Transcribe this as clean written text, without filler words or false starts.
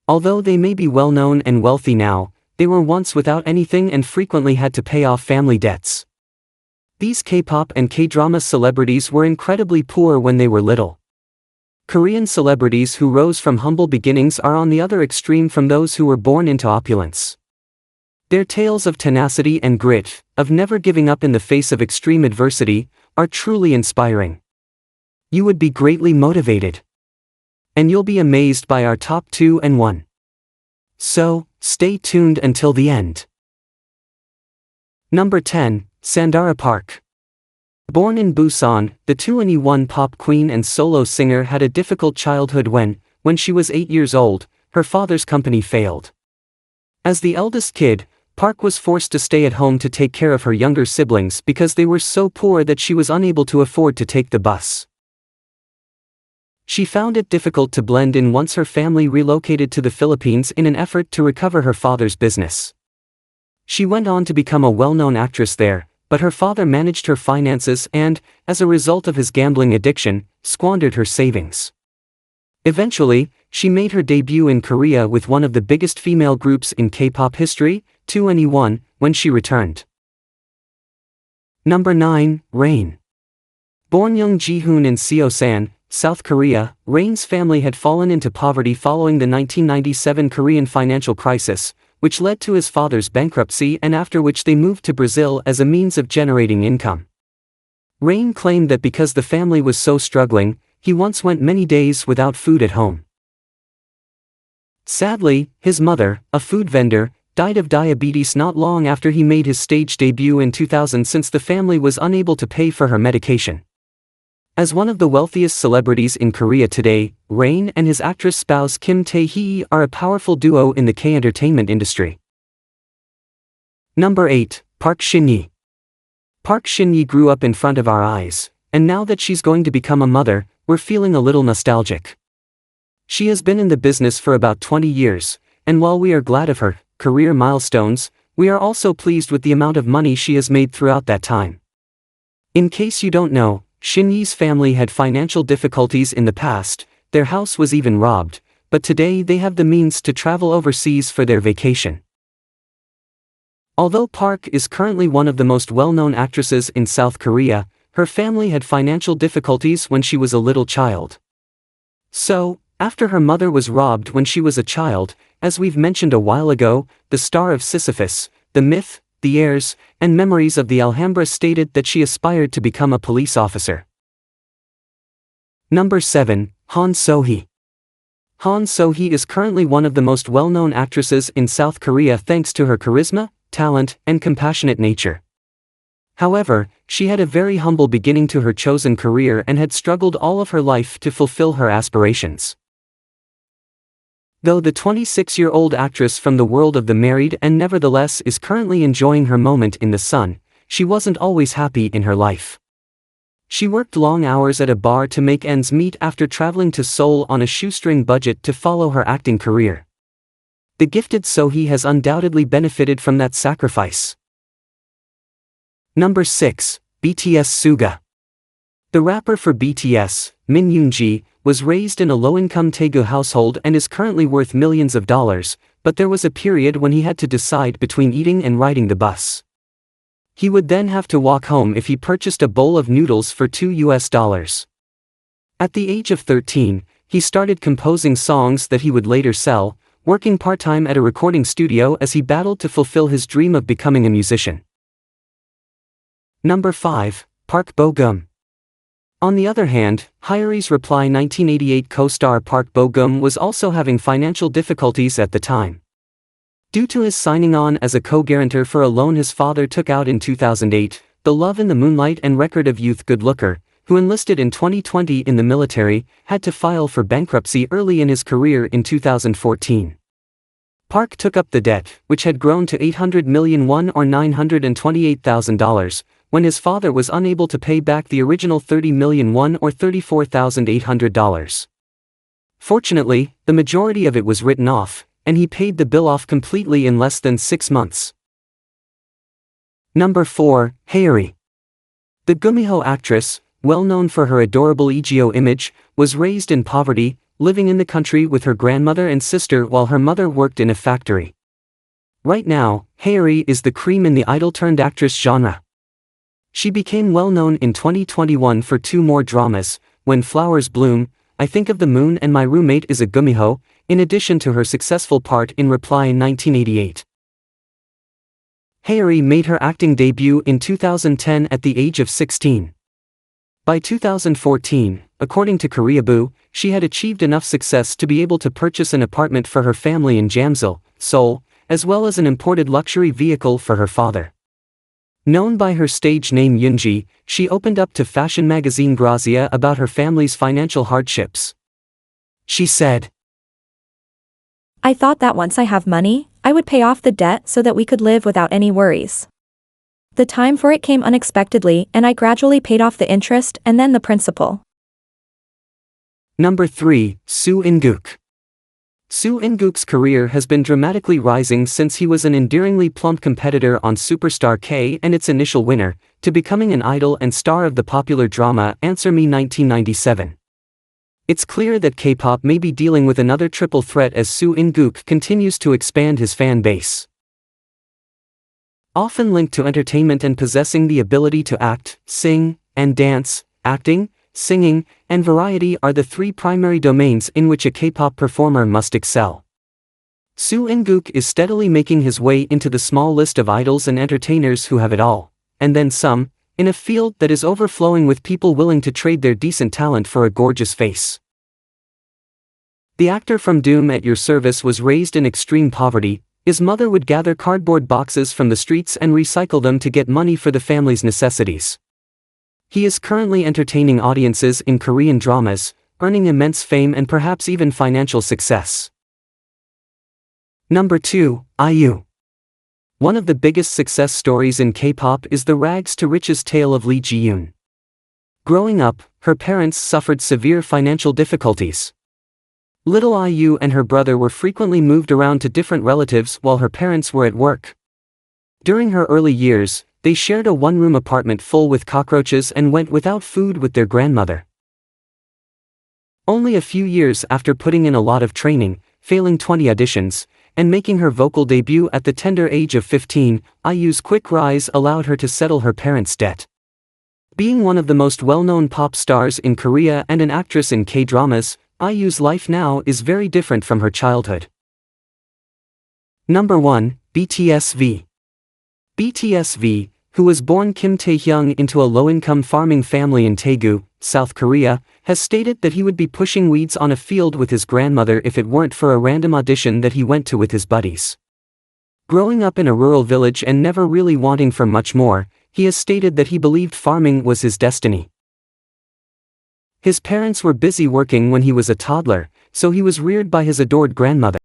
Although they may be well known and wealthy now, they were once without anything and frequently had to pay off family debts. These K-pop and K-drama celebrities were incredibly poor when they were little. Korean celebrities who rose from humble beginnings are on the other extreme from those who were born into opulence. Their tales of tenacity and grit, of never giving up in the face of extreme adversity, are truly inspiring. You would be greatly motivated. And you'll be amazed by our top 2 and 1. So, stay tuned until the end. Number 10, Sandara Park. Born in Busan, the 2&1 pop queen and solo singer had a difficult childhood when she was 8 years old, her father's company failed. As the eldest kid, Park was forced to stay at home to take care of her younger siblings because they were so poor that she was unable to afford to take the bus. She found it difficult to blend in once her family relocated to the Philippines in an effort to recover her father's business. She went on to become a well-known actress there, but her father managed her finances and, as a result of his gambling addiction, squandered her savings. Eventually, she made her debut in Korea with one of the biggest female groups in K-pop history, 2&1, when she returned. Number 9, Rain. Born Young Ji-hoon in Seosan, South Korea, Rain's family had fallen into poverty following the 1997 Korean financial crisis, which led to his father's bankruptcy and after which they moved to Brazil as a means of generating income. Rain claimed that because the family was so struggling, he once went many days without food at home. Sadly, his mother, a food vendor, died of diabetes not long after he made his stage debut in 2000 since the family was unable to pay for her medication. As one of the wealthiest celebrities in Korea today, Rain and his actress spouse Kim Tae-hee are a powerful duo in the K-entertainment industry. Number 8, Park Shin-hye. Park Shin-hye grew up in front of our eyes, and now that she's going to become a mother, we're feeling a little nostalgic. She has been in the business for about 20 years, and while we are glad of her career milestones, we are also pleased with the amount of money she has made throughout that time. In case you don't know, Shin-hye's family had financial difficulties in the past, their house was even robbed, but today they have the means to travel overseas for their vacation. Although Park is currently one of the most well-known actresses in South Korea, her family had financial difficulties when she was a little child. So, after her mother was robbed when she was a child, as we've mentioned a while ago, the star of Sisyphus, The Myth, The Heirs, and Memories of the Alhambra stated that she aspired to become a police officer. Number 7, Han So-hee. Han So-hee is currently one of the most well-known actresses in South Korea thanks to her charisma, talent, and compassionate nature. However, she had a very humble beginning to her chosen career and had struggled all of her life to fulfill her aspirations. Though the 26-year-old actress from the world of the married and nevertheless is currently enjoying her moment in the sun, she wasn't always happy in her life. She worked long hours at a bar to make ends meet after traveling to Seoul on a shoestring budget to follow her acting career. The gifted So-hee has undoubtedly benefited from that sacrifice. Number 6, BTS Suga. The rapper for BTS, Min Yoongi, was raised in a low-income Daegu household and is currently worth millions of dollars, but there was a period when he had to decide between eating and riding the bus. He would then have to walk home if he purchased a bowl of noodles for $2. At the age of 13, he started composing songs that he would later sell, working part-time at a recording studio as he battled to fulfill his dream of becoming a musician. Number 5, Park Bo-gum. On the other hand, Hyeri's Reply 1988 co-star Park Bo-gum was also having financial difficulties at the time. Due to his signing on as a co-guarantor for a loan his father took out in 2008, The Love in the Moonlight and Record of Youth Good Looker, who enlisted in 2020 in the military, had to file for bankruptcy early in his career in 2014. Park took up the debt, which had grown to 800 million won or $928,000, when his father was unable to pay back the original 30 million won or $34,800. Fortunately, the majority of it was written off, and he paid the bill off completely in less than 6 months. Number 4, Hyeri. The Gumiho actress, well known for her adorable Egyo image, was raised in poverty, living in the country with her grandmother and sister while her mother worked in a factory. Right now, Hyeri is the cream in the idol-turned-actress genre. She became well-known in 2021 for 2 more dramas, When Flowers Bloom, I Think of the Moon and My Roommate is a Gumiho, in addition to her successful part in Reply in 1988. Hyeri made her acting debut in 2010 at the age of 16. By 2014, according to Koreaboo, she had achieved enough success to be able to purchase an apartment for her family in Jamsil, Seoul, as well as an imported luxury vehicle for her father. Known by her stage name Yoonji, she opened up to fashion magazine Grazia about her family's financial hardships. She said, "I thought that once I have money, I would pay off the debt so that we could live without any worries. The time for it came unexpectedly and I gradually paid off the interest and then the principal." Number 3, Soo In-guk. Soo In-guk's career has been dramatically rising since he was an endearingly plump competitor on Superstar K and its initial winner, to becoming an idol and star of the popular drama Answer Me 1997. It's clear that K-pop may be dealing with another triple threat as Soo In-guk continues to expand his fan base. Often linked to entertainment and possessing the ability to act, sing, and dance, acting, singing, and variety are the 3 primary domains in which a K-pop performer must excel. Soo In-guk is steadily making his way into the small list of idols and entertainers who have it all, and then some, in a field that is overflowing with people willing to trade their decent talent for a gorgeous face. The actor from Doom at Your Service was raised in extreme poverty. His mother would gather cardboard boxes from the streets and recycle them to get money for the family's necessities. He is currently entertaining audiences in Korean dramas, earning immense fame and perhaps even financial success. Number 2, IU. One of the biggest success stories in K-pop is the rags to riches tale of Lee Ji-yoon. Growing up, her parents suffered severe financial difficulties. Little IU and her brother were frequently moved around to different relatives while her parents were at work. During her early years, they shared a 1-room apartment full with cockroaches and went without food with their grandmother. Only a few years after putting in a lot of training, failing 20 auditions, and making her vocal debut at the tender age of 15, IU's quick rise allowed her to settle her parents' debt. Being one of the most well-known pop stars in Korea and an actress in K-dramas, IU's life now is very different from her childhood. Number 1, BTS-V. BTS-V, who was born Kim Tae-hyung into a low-income farming family in Daegu, South Korea, has stated that he would be pushing weeds on a field with his grandmother if it weren't for a random audition that he went to with his buddies. Growing up in a rural village and never really wanting for much more, he has stated that he believed farming was his destiny. His parents were busy working when he was a toddler, so he was reared by his adored grandmother.